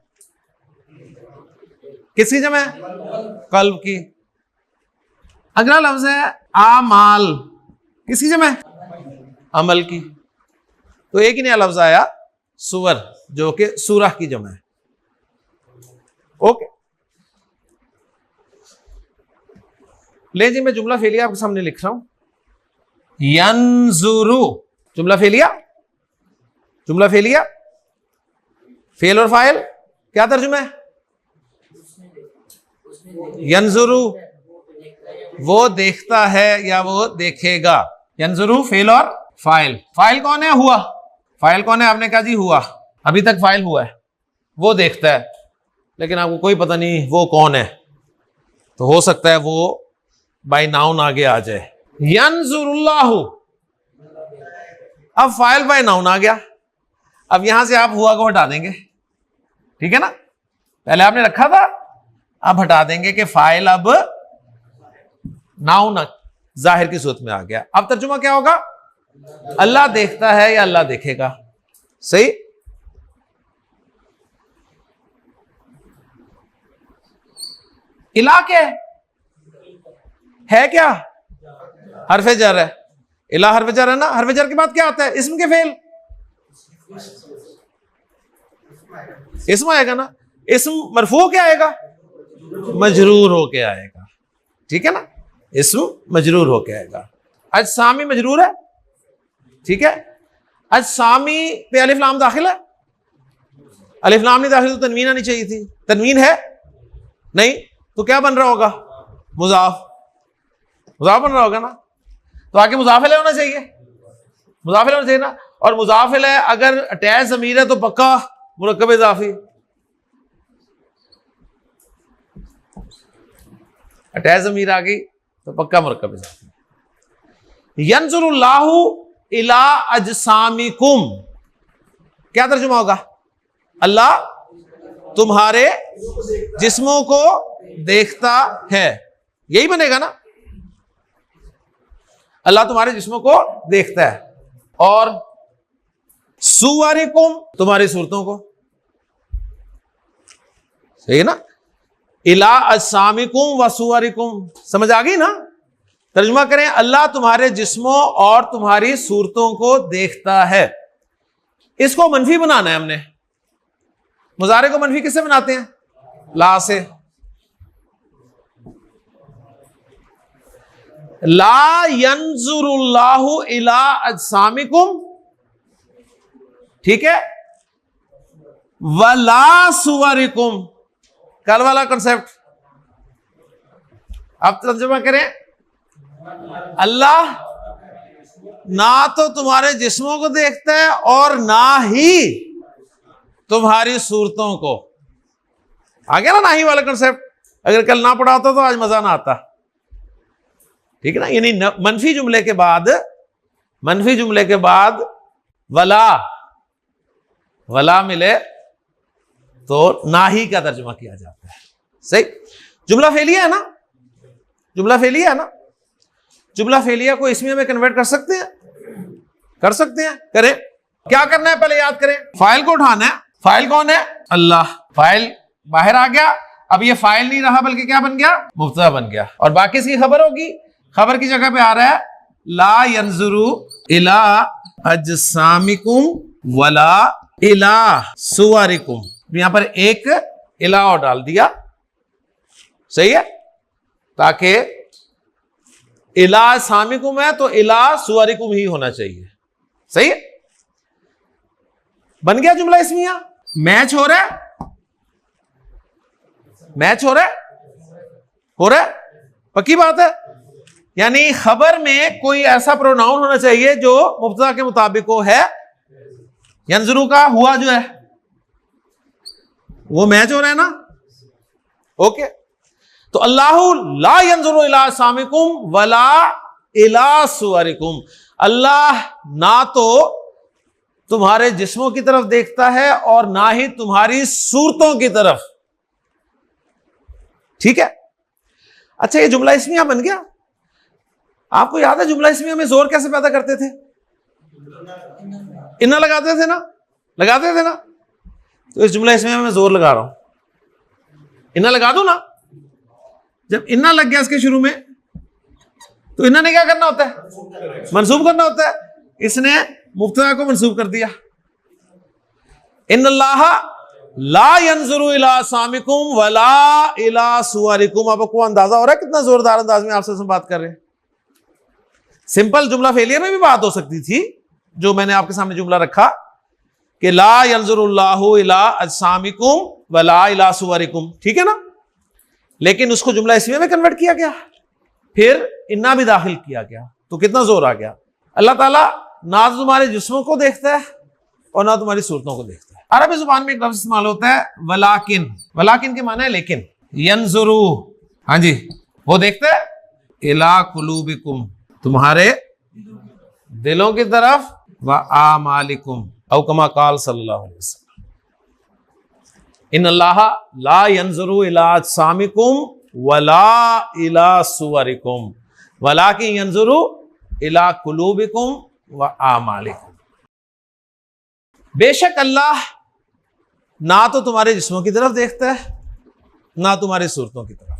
किसकी जमा है? कल्ब की। अगला लफ्ज है आमाल। किसकी जमा है? अमल की। तो एक ही नया लफ्ज आया सुवर, जो कि सूरह की जमा है। ओके, ले जी मैं जुमला फेलिया आपके सामने लिख रहा हूं। यंजुरु, जुमला फेलिया, जुमला फेलिया, फेल और फाइल क्या तर्जुमा है? यंजुरु वो देखता है या वो देखेगा। यंजुरु फेल और फाइल। फाइल कौन है? हुआ। फाइल कौन है? आपने कहा जी हुआ, अभी तक फाइल हुआ है, वो देखता है, लेकिन आपको कोई पता नहीं वो कौन है, तो हो सकता है वो बाय नाउन आगे आ जाए। यंजुरुल्लाहु, अब फाइल बाय नाउन आ गया, अब यहां से आप हुआ को हटा देंगे, ठीक है ना? पहले आपने रखा था, अब हटा देंगे कि फाइल अब नाउन जाहिर की सूरत में आ गया। अब तर्जुमा क्या होगा? अल्लाह देखता है या अल्लाह देखेगा। सही। इला क्या है क्या? हरफे जर है। इला हरफे जर है ना, हरफे जर के बाद क्या आता है? इस्म के फेल, इस्म आएगा ना। इस्म मरफू क्या आएगा? मजरूर होके आएगा, ठीक है ना? इस्म मजरूर होके आएगा। अजसामी मजरूर है, ठीक है? अजसामी पे अलिफ लाम दाखिल है, अलिफ लाम नहीं दाखिल तो तनवीन आनी चाहिए थी, तनवीन है नहीं, तो क्या बन रहा होगा? मुजाफ, मुजाफ बन रहा होगा ना, तो आगे मुजाफिल होना चाहिए, मुजाफिल होना चाहिए ना। और मुजाफिल है अगर अटैच ज़मीर है तो पक्का मुरक्कब इज़ाफी, अटैच ज़मीर आ गई तो पक्का मुरक्कब इज़ाफी। यंजुरुल्लाहु इला अजसामिकुम, क्या तर्जुमा होगा? अल्लाह तुम्हारे जिस्मों को देखता है, यही बनेगा ना? अल्लाह तुम्हारे जिस्मों को देखता है। और सुवारिकुम, तुम्हारी सूरतों को, सही है ना? इला अजसामिकुम व सुवारिकुम, समझ आ गई ना? तर्जुमा करें, अल्लाह तुम्हारे जिस्मों और तुम्हारी सूरतों को देखता है। इसको मनफी बनाना है हमने। मुजारे को मनफी किससे बनाते हैं? ला से। ला यंजुरुल्लाहु इला अजसामिकुम, ठीक है? वला सुवरिकुम, कल वाला कॉन्सेप्ट। अब तर्जुमा करें, अल्लाह ना तो तुम्हारे जिस्मों को देखता है और ना ही तुम्हारी सूरतों को। आ गया ना ही वाला कॉन्सेप्ट? अगर कल ना पढ़ा होता तो आज मजा ना आता, ठीक है ना? यानी मनफी जुमले के बाद, मनफी जुमले के बाद वला, वला मिले तो ना ही का तर्जुमा किया जाता है। सही। जुमला फेलिया है ना, जुमला फेलिया है ना? जुमला फेलिया को इसमें में कन्वर्ट कर सकते हैं, कर सकते हैं, करें। क्या करना है पहले याद करें, फाइल को उठाना है। फाइल कौन है? अल्लाह। फाइल बाहर आ गया, अब ये फाइल नहीं रहा बल्कि क्या बन गया? मुब्तदा बन गया। और बाकी इसकी खबर होगी, खबर की जगह पे आ रहा है ला यंजुरु इला अजसामिकुम वला इला सुवारिकुम। यहां पर एक इला और डाल दिया, सही है? ताकि इला सामिकुम है तो इला सुवारिकुम ही होना चाहिए, सही है? बन गया जुमला इसमिया। मैच हो रहा है, मैच हो रहा है, हो रहा है, पक्की बात है। यानी खबर में कोई ऐसा प्रोनाउन होना चाहिए जो मुब्तदा के मुताबिक हो। है यंजुरु का हुआ जो है वो मैच हो रहा है ना? ओके। तो अल्लाहु ला यंजुरु इला सामिकुम वला इला सुवरिकुम, अल्लाह ना तो तुम्हारे जिस्मों की तरफ देखता है और ना ही तुम्हारी सूरतों की तरफ, ठीक है? अच्छा, ये जुमला इसमिया बन गया। आपको याद है जुमला इसमिया में जोर कैसे पैदा करते थे? इन्ना लगाते थे ना, लगाते थे ना? तो इस जुमला इसमिया में मैं जोर लगा रहा हूं, इन्ना लगा दो ना। जब इन्ना लग गया इसके शुरू में तो इन्ना ने क्या करना होता है? मंसूब करना होता है। इसने मुब्तदा को मंसूब कर दिया। इन्नल्लाह ला यंजुरु इला सामिकुम वला इला सुअरिकुम। आपको अंदाजा हो रहा है कितना जोरदार अंदाज में आपसे बात कर रहे हैं। सिंपल जुमला फेलियर में भी बात हो सकती थी, जो मैंने आपके सामने जुमला रखा कि ला यंजुरुल्लाहु इला अजसामिकुम वला इला सुअरिकुम, ठीक है ना। लेकिन उसको जुमला इसमें में कन्वर्ट किया गया, फिर इन्ना भी दाखिल किया गया, तो कितना जोर आ गया। अल्लाह ताला ना तो तुम्हारे जिस्मों को देखता है और ना तुम्हारी सूरतों को देखता है। अरबी जुबान में एक लफ्ज इस्तेमाल होता है वलाकिन। वलाकिन के माना है लेकिन। यंजुरु, हाँ जी, वो देखता है इला कुलूबिकुम, तुम्हारे दिलों की तरफ, व आमालिकुम औ कमा काल सल्लल्लाहु अलैहि वसल्लम। इन अल्लाह ला यंजुरु इला अजसामिकुम वला इला सुअरिकुम वलाकिन यंजुरु इला कुलूबिकुम व आमालिकुम। बेशक अल्लाह ना तो तुम्हारे जिस्मों की तरफ देखता है ना तुम्हारी सूरतों की तरफ,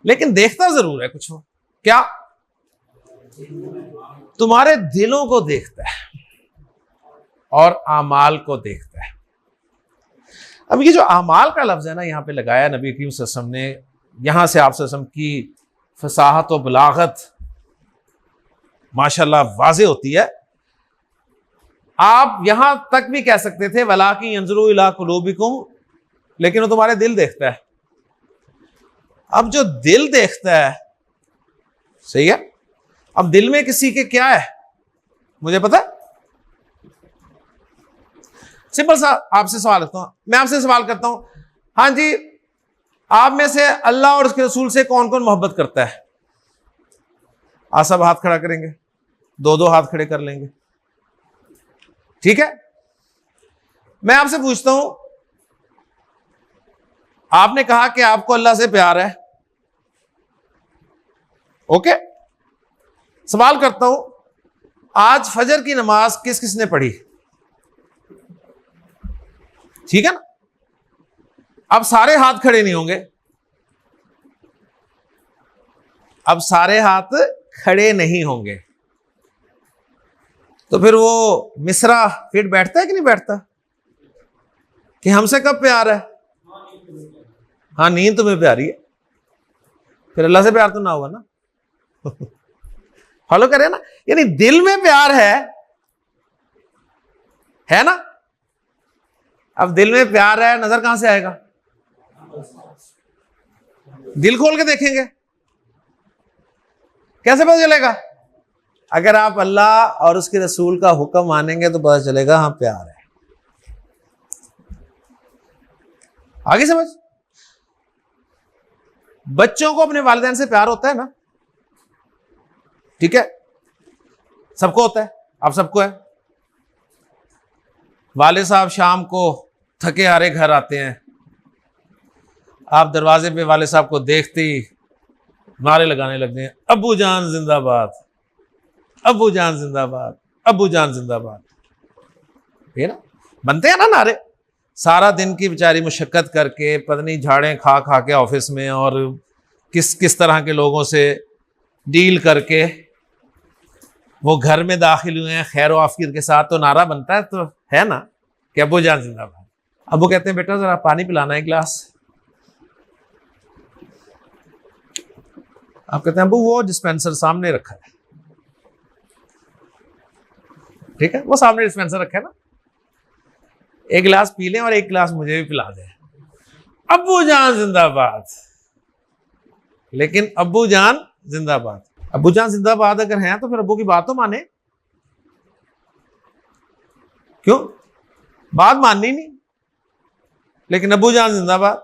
लेकिन देखता जरूर है कुछ। क्या? तुम्हारे दिलों को देखता है और आमाल को देखता है। अब ये जो आमाल का लफ्ज है ना यहां पे लगाया नबी करीम सल्लल्लाहु अलैहि वसल्लम ने, यहां से आप सल्लल्लाहु अलैहि वसल्लम की फसाहत और बलागत माशाल्लाह वाज़े होती है। आप यहां तक भी कह सकते थे वलाकिन यंजुरु इला कुलूबिकुम, लेकिन वो तुम्हारे दिल देखता है। अब जो दिल देखता है, सही है, अब दिल में किसी के क्या है मुझे पता है। सिंपल सा आपसे सवाल करता हूं, मैं आपसे सवाल करता हूं, हां जी, आप में से अल्लाह और उसके रसूल से कौन कौन मोहब्बत करता है? आप सब हाथ खड़ा करेंगे, दो दो हाथ खड़े कर लेंगे, ठीक है। मैं आपसे पूछता हूं, आपने कहा कि आपको अल्लाह से प्यार है, ओके। सवाल करता हूं, आज फजर की नमाज किस किसने पढ़ी? ठीक है ना। अब सारे हाथ खड़े नहीं होंगे, अब सारे हाथ खड़े नहीं होंगे, तो फिर वो मिसरा फिट बैठता है कि नहीं बैठता कि हमसे कब प्यार है? हाँ, नींद तुम्हें प्यारी है, फिर अल्लाह से प्यार तो ना हुआ ना। फॉलो करे ना, यानी दिल में प्यार है ना। अब दिल में प्यार है, नजर कहां से आएगा? दिल खोल के देखेंगे, कैसे पता चलेगा? अगर आप अल्लाह और उसके रसूल का हुक्म मानेंगे तो पता चलेगा हाँ प्यार है। आगे समझ। बच्चों को अपने वालिदैन से प्यार होता है ना, ठीक है, सबको होता है, आप सबको है। वाले साहब शाम को थके हारे घर आते हैं, आप दरवाजे पे वाले साहब को देखते ही नारे लगाने लगते हैं, अब्बू जान जिंदाबाद, अब्बू जान जिंदाबाद, अब्बू जान जिंदाबाद, ये ना बनते हैं ना नारे। सारा दिन की बेचारी मुशक्कत करके पत्नी झाड़ें खा खा के ऑफिस में और किस किस तरह के लोगों से डील करके वो घर में दाखिल हुए हैं खैर आफियत के साथ, तो नारा बनता है तो है ना कि अब्बू जान जिंदाबाद। अब्बू कहते हैं बेटा जरा पानी पिलाना है गिलास। आप कहते हैं अब्बू वो डिस्पेंसर सामने रखा है, ठीक है, वो सामने डिस्पेंसर रखा है ना, एक गिलास पी लें और एक गिलास मुझे भी पिला दें। अब्बू जान जिंदाबाद। लेकिन अब्बू जान जिंदाबाद, अब्बू जान जिंदाबाद अगर हैं तो फिर अब्बू की बात तो माने। क्यों? बात माननी नहीं, लेकिन अब्बू जान जिंदाबाद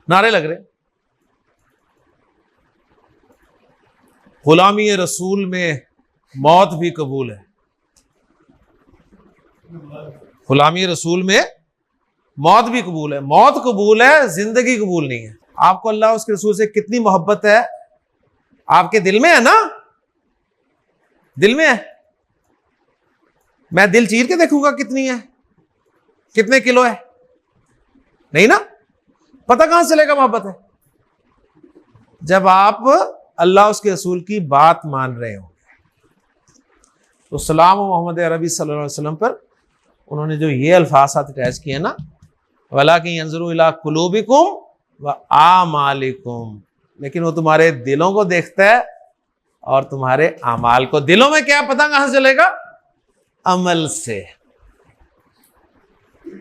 नारे लग रहे। गुलामी रसूल में मौत भी कबूल है, गुलामी रसूल में मौत भी कबूल है। मौत कबूल है, जिंदगी कबूल नहीं है। आपको अल्लाह उसके रसूल से कितनी मोहब्बत है आपके दिल में है ना, दिल में है। मैं दिल चीर के देखूंगा कितनी है, कितने किलो है, नहीं ना, पता कहां से चलेगा मोहब्बत है? जब आप अल्लाह उसके रसूल की बात मान रहे हो। तो सलाम मोहम्मद अरबी सल्लल्लाहु अलैहि वसल्लम पर उन्होंने जो ये अल्फाज साथ अटैच किए ना, वलाकिन यंजुरू इला कुलूबिकुम व आमालिकुम, लेकिन वो तुम्हारे दिलों को देखता है और तुम्हारे अमाल को। दिलों में क्या पता कहां से चलेगा? अमल से,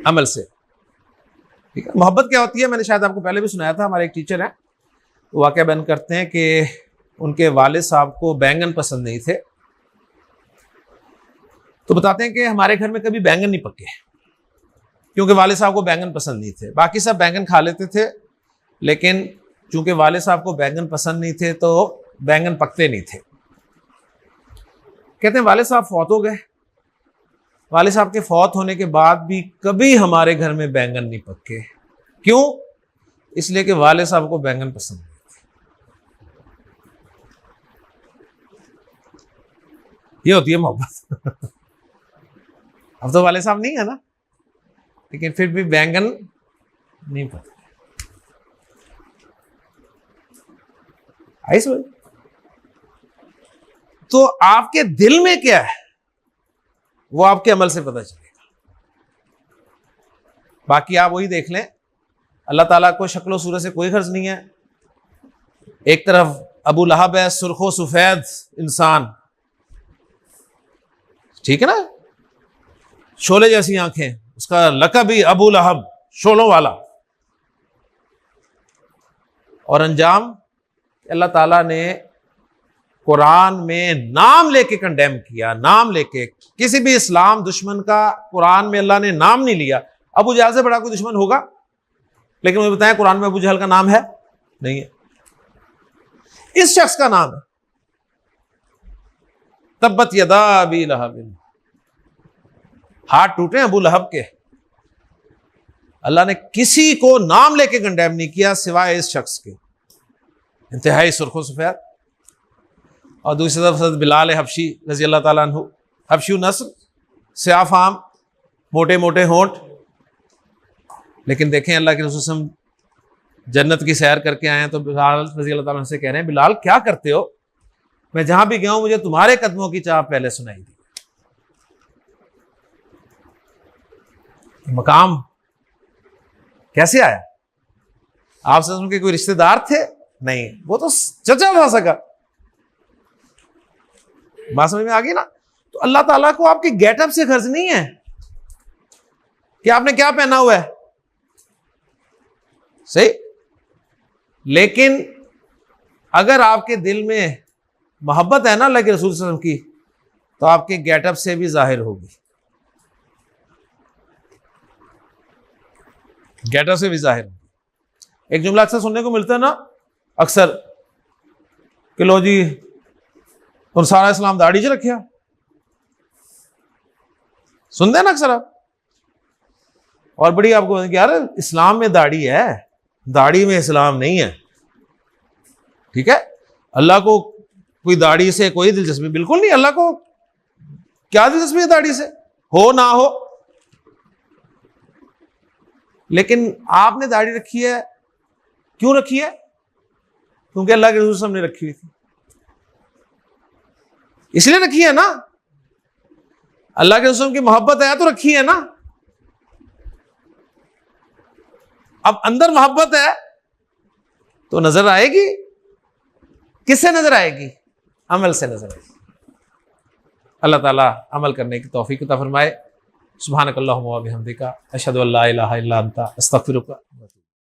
अमल से। ठीक है। मोहब्बत क्या होती है, मैंने शायद आपको पहले भी सुनाया था। हमारे एक टीचर हैं, वो वाकया बयान करते हैं कि उनके वालिद साहब को बैंगन पसंद नहीं थे, तो बताते हैं कि हमारे घर में कभी बैंगन नहीं पके, क्योंकि वालिद साहब को बैंगन पसंद नहीं थे। बाकी सब बैंगन खा लेते थे, लेकिन चूंकि वालिद साहब को बैंगन पसंद नहीं थे तो बैंगन पकते नहीं थे। कहते हैं वालिद साहब फौत हो गए। वालिद साहब के फौत होने के बाद भी कभी हमारे घर में बैंगन नहीं पके। क्यों? इसलिए कि वालिद साहब को बैंगन पसंद नहीं थे। ये होती है मोहब्बत। अब तो वालिद साहब नहीं है ना, लेकिन फिर भी बैंगन नहीं पकते। आई समझ? तो आपके दिल में क्या है वो आपके अमल से पता चलेगा। बाकी आप वही देख लें, अल्लाह ताला को शक्लो सूरत से कोई गर्ज नहीं है। एक तरफ अबू लहब है, सुर्खो सफेद इंसान, ठीक है ना, शोले जैसी आंखें, उसका लक़ब ही अबू लहब, शोलों वाला। और अंजाम अल्लाह ताला ने कुरान में नाम लेके कंडेम किया, नाम लेके। किसी भी इस्लाम दुश्मन का कुरान में अल्लाह ने नाम नहीं लिया। अबू जहल से बड़ा कोई दुश्मन होगा? लेकिन मुझे बताएं, कुरान में अबू जहल का नाम है? नहीं है। इस शख्स का नाम है तब्बत यदा अबी लहब, हाथ टूटे अबू लहब के। अल्लाह ने किसी को नाम लेके कंडेम नहीं किया सिवाय इस शख्स के, इंतहाई सुर्खो सफेद। और दूसरी तरफ हज़रत बिलाल हबशी रजी अल्लाह ताला अन्हु, हबशी नस्ल, स्याह फाम, मोटे मोटे होंठ। लेकिन देखें, अल्लाह के रसूल जन्नत की सैर करके आए हैं तो बिलाल रजी अल्लाह ताला से कह रहे हैं, बिलाल क्या करते हो? मैं जहां भी गया हूं मुझे तुम्हारे कदमों की चाह पहले सुनाई दी। मकाम कैसे आया? आपसे उनके कोई रिश्तेदार थे? नहीं, वो तो चचा था सका। बात समझ में आ गई ना? तो अल्लाह ताला को आपके गेटअप से गर्ज नहीं है कि आपने क्या पहना हुआ है, सही। लेकिन अगर आपके दिल में मोहब्बत है ना अल्लाह के रसूल सल्लल्लाहु अलैहि वसल्लम की, तो आपके गेटअप से भी जाहिर होगी, गेटअप से भी जाहिर होगी। एक जुमला अक्सर सुनने को मिलता है ना, अक्सर कि लो जी और सारा इस्लाम दाढ़ी च रखिया, सुनते हैं ना अक्सर आप। और बड़ी आपको यार इस्लाम में दाढ़ी है, दाढ़ी में इस्लाम नहीं है। ठीक है, अल्लाह को कोई दाढ़ी से कोई दिलचस्पी बिल्कुल नहीं। अल्लाह को क्या दिलचस्पी है दाढ़ी से, हो ना हो। लेकिन आपने दाढ़ी रखी है, क्यों रखी है? क्योंकि अल्लाह के रसूल ने रखी हुई थी, इसलिए रखी है ना। अल्लाह के रसूल की मोहब्बत है तो रखी है ना। अब अंदर मोहब्बत है तो नजर आएगी। किससे नजर आएगी? अमल से नजर आएगी। अल्लाह ताला अमल करने की तौफीक अता फरमाए। सुब्हानकल्लाहुम्मा व बिहम्दिका अशहदु अल्ला इलाहा इल्ला अंता अस्तगफिरुका।